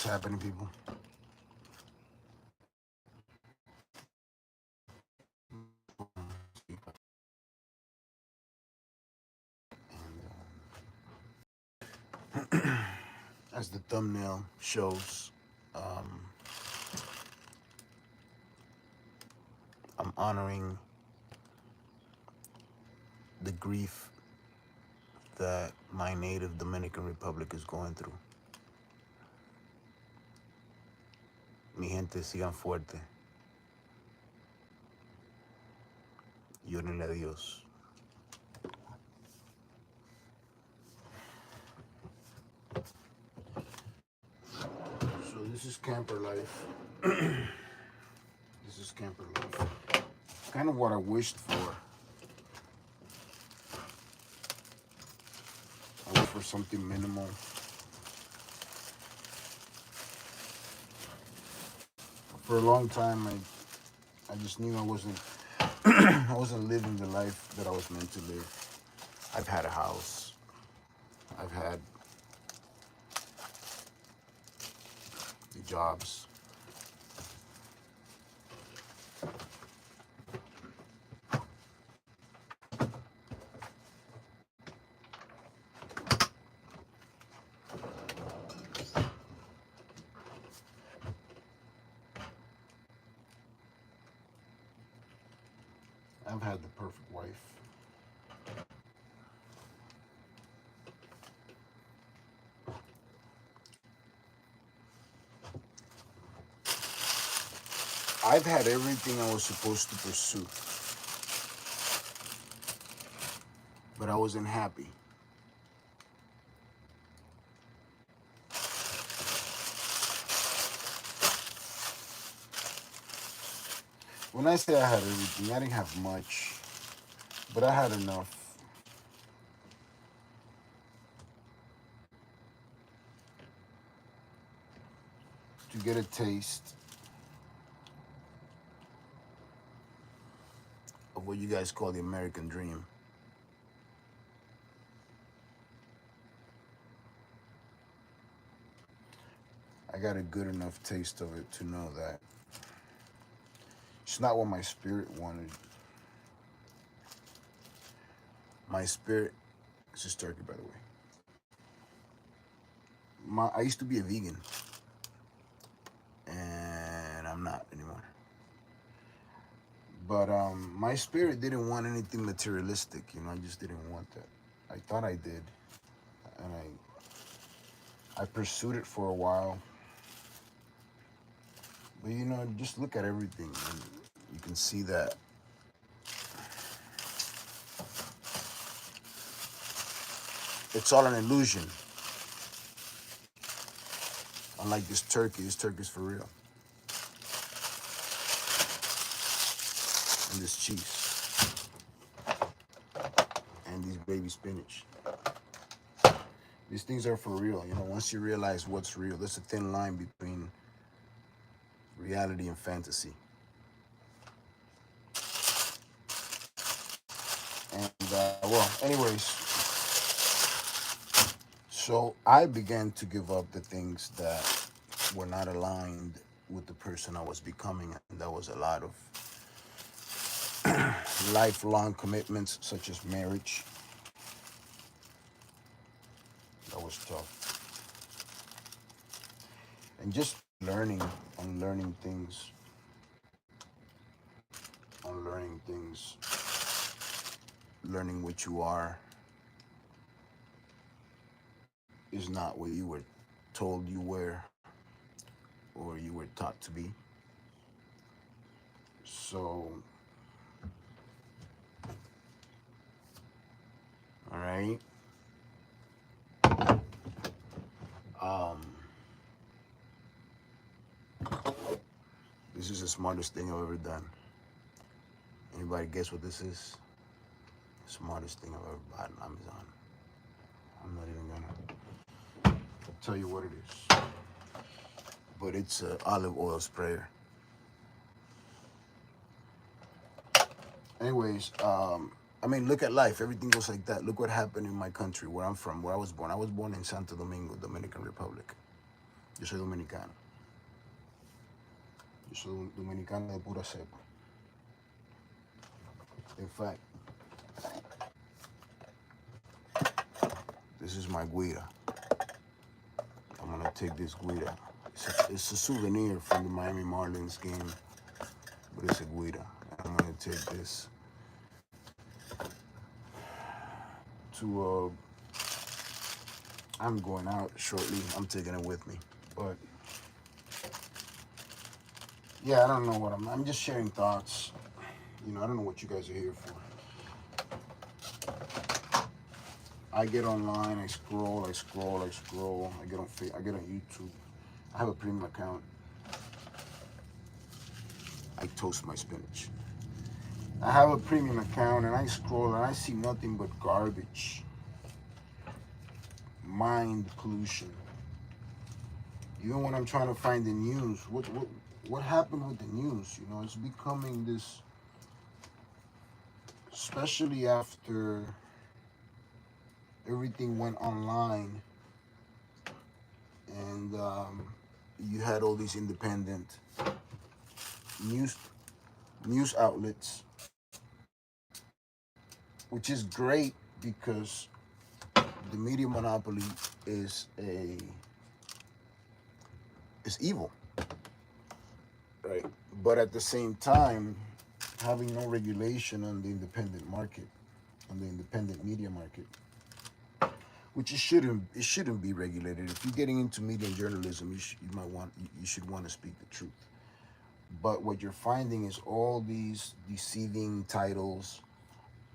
What's happening, people? As the thumbnail shows, I'm honoring the grief that my native Dominican Republic is going through. Mi gente, sigan fuerte. Llórenle a Dios. So this is camper life. This is camper life. Kind of what I wished for. I wished for something minimal. For a long time, I just knew I wasn't I wasn't living the life that I was meant to live. I've had a house. I've had the jobs. I've had the perfect wife. I've had everything I was supposed to pursue, but I wasn't happy. When I say I had everything, I didn't have much, but I had enough. To get a taste of what you guys call the American dream. I got a good enough taste of it to know that it's not what my spirit wanted. My spirit, this is turkey, by the way. I used to be a vegan, and I'm not anymore. But my spirit didn't want anything materialistic. I just didn't want that. I thought I did, and I pursued it for a while. But just look at everything, and you can see that it's all an illusion. Unlike this turkey's for real. And this cheese. And these baby spinach. These things are for real. Once you realize what's real, there's a thin line between reality and fantasy. And, anyways, so I began to give up the things that were not aligned with the person I was becoming. And that was a lot of lifelong commitments, such as marriage. That was tough. And just unlearning things, learning what you are is not what you were told you were or you were taught to be. So, all right. This is the smartest thing I've ever done. Anybody guess what this is? The smartest thing I've ever bought on Amazon. I'm not even gonna tell you what it is. But it's an olive oil sprayer. Anyways, look at life. Everything goes like that. Look what happened in my country, where I'm from, where I was born. I was born in Santo Domingo, Dominican Republic. Yo soy dominicano. Yo soy dominicano de pura cepa. In fact, this is my guida. I'm gonna take this guida. It's a souvenir from the Miami Marlins game, but it's a guida. I'm gonna take this to. I'm going out shortly. I'm taking it with me, but yeah, I don't know what I'm just sharing thoughts. You know, I don't know what you guys are here for. I get online, I scroll. I get on YouTube. I have a premium account. I toast my spinach. I have a premium account and I scroll and I see nothing but garbage. Mind pollution. Even when I'm trying to find the news, what happened with the news? You know, it's becoming this, especially after everything went online and you had all these independent news outlets, which is great because the media monopoly is evil, right? But at the same time, having no regulation on the independent market, on the independent media market, which it shouldn't be regulated. If you're getting into media and journalism, you should want to speak the truth. But what you're finding is all these deceiving titles.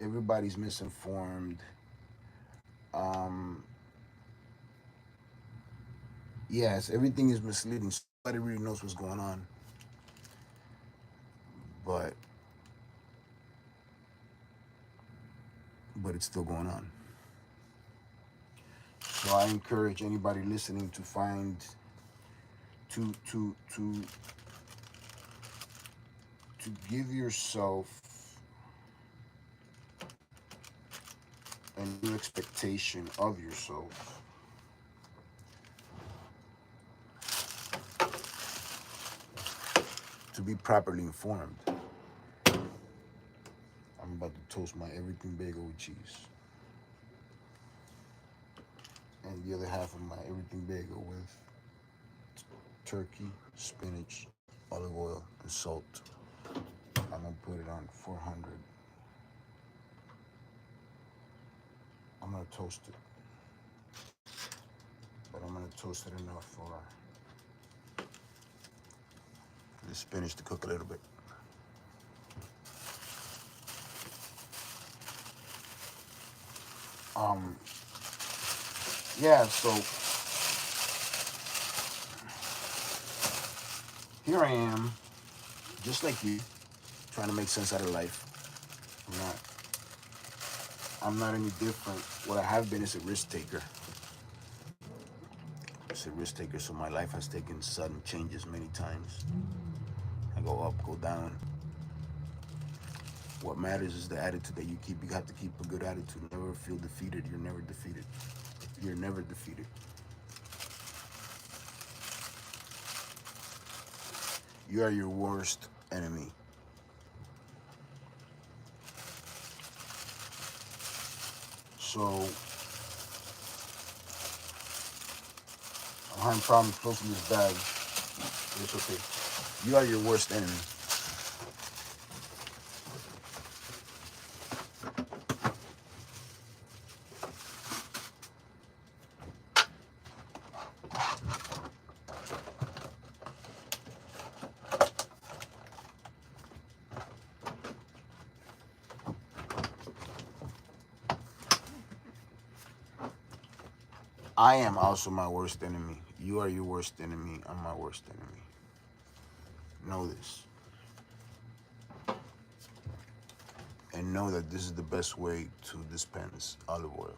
Everybody's misinformed. Yes, everything is misleading. Nobody really knows what's going on. But it's still going on. So I encourage anybody listening to find to give yourself a new expectation of yourself. To be properly informed. I'm about to toast my everything bagel with cheese. And the other half of my everything bagel with turkey, spinach, olive oil, and salt. I'm gonna put it on 400. I'm gonna toast it. But I'm gonna toast it enough for the spinach to cook a little bit. Yeah, so here I am, just like you, trying to make sense out of life. I'm not any different. What I have been is a risk taker. It's a risk taker, so my life has taken sudden changes many times. I go up, go down. What matters is the attitude that you keep. You have to keep a good attitude. Never feel defeated. You're never defeated. You're never defeated. You are your worst enemy. So, I'm probably close to this bag. It's okay. You are your worst enemy. I am also my worst enemy. You are your worst enemy. I'm my worst enemy. Know this. And know that this is the best way to dispense olive oil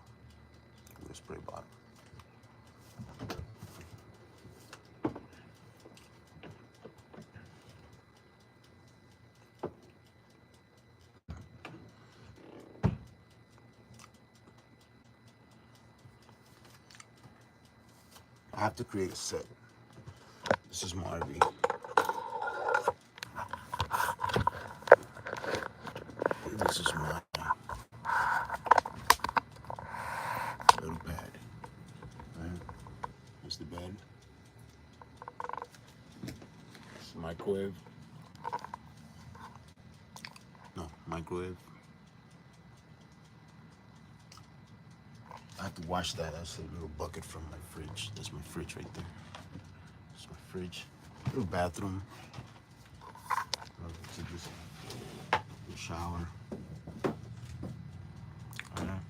with a spray bottle. I have to create a set. This is Marvy. This is my little pad. Right? That's the bed. It's the microwave. No, microwave. I have to wash that. That's a little bucket from my fridge. That's my fridge right there. That's my fridge. Little bathroom. Little shower. Alright.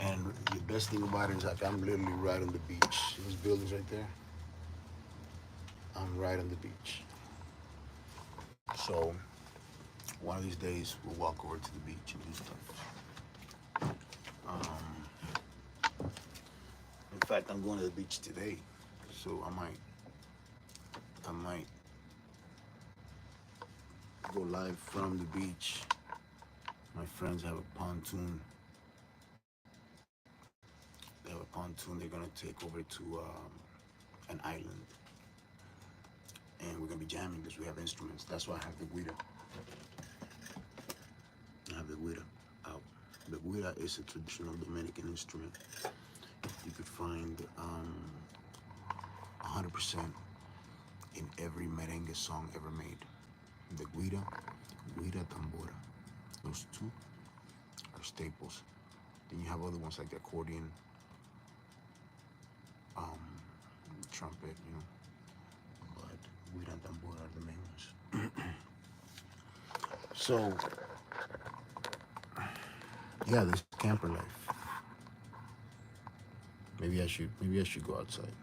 And the best thing about it is like I'm literally right on the beach. Those buildings right there. I'm right on the beach. So one of these days we'll walk over to the beach and do stuff. In fact, I'm going to the beach today, so I might go live from the beach. My friends have a pontoon. They have a pontoon. They're gonna take over to an island, and we're gonna be jamming because we have instruments. That's why I have the guira. I have the guira out. The guira is a traditional Dominican instrument. You could find 100% in every merengue song ever made. The guira, guira tambora. Those two are staples. Then you have other ones like the accordion, trumpet, but guira and tambora are the main ones. So, yeah, this camper life. Maybe I should go outside.